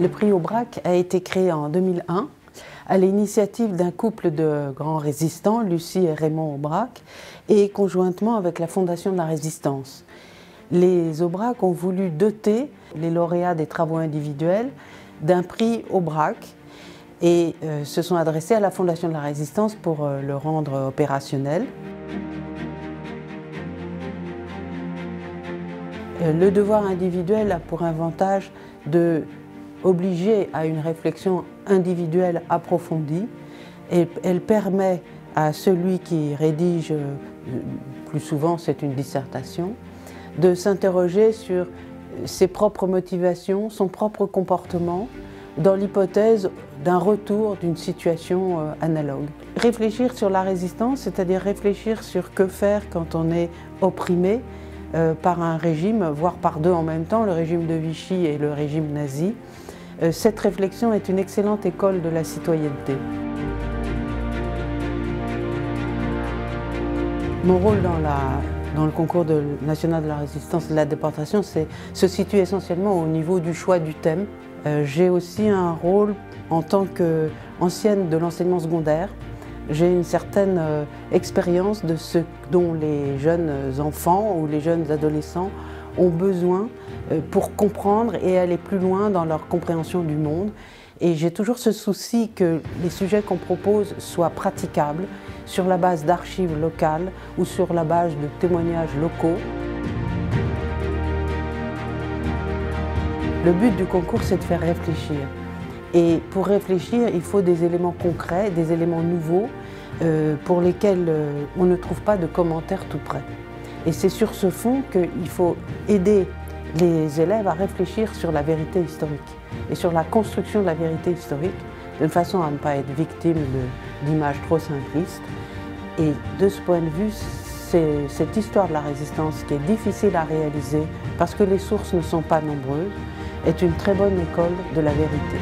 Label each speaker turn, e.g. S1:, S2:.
S1: Le prix Aubrac a été créé en 2001 à l'initiative d'un couple de grands résistants, Lucie et Raymond Aubrac, et conjointement avec la Fondation de la Résistance. Les Aubrac ont voulu doter les lauréats des travaux individuels d'un prix Aubrac et se sont adressés à la Fondation de la Résistance pour le rendre opérationnel. Le devoir individuel a pour avantage de obliger à une réflexion individuelle approfondie et elle permet à celui qui rédige, plus souvent c'est une dissertation, de s'interroger sur ses propres motivations, son propre comportement, dans l'hypothèse d'un retour d'une situation analogue. Réfléchir sur la résistance, c'est-à-dire réfléchir sur que faire quand on est opprimé par un régime, voire par deux en même temps, le régime de Vichy et le régime nazi. Cette réflexion est une excellente école de la citoyenneté. Mon rôle dans le concours national de la résistance et de la déportation se situe essentiellement au niveau du choix du thème. J'ai aussi un rôle en tant qu'ancienne de l'enseignement secondaire. J'ai une certaine expérience de ce dont les jeunes enfants ou les jeunes adolescents ont besoin pour comprendre et aller plus loin dans leur compréhension du monde. Et j'ai toujours ce souci que les sujets qu'on propose soient praticables sur la base d'archives locales ou sur la base de témoignages locaux. Le but du concours, c'est de faire réfléchir. Et pour réfléchir, il faut des éléments concrets, des éléments nouveaux pour lesquels on ne trouve pas de commentaires tout près. Et c'est sur ce fond qu'il faut aider les élèves à réfléchir sur la vérité historique et sur la construction de la vérité historique de façon à ne pas être victime d'images trop simplistes. Et de ce point de vue, c'est cette histoire de la résistance qui est difficile à réaliser parce que les sources ne sont pas nombreuses, est une très bonne école de la vérité.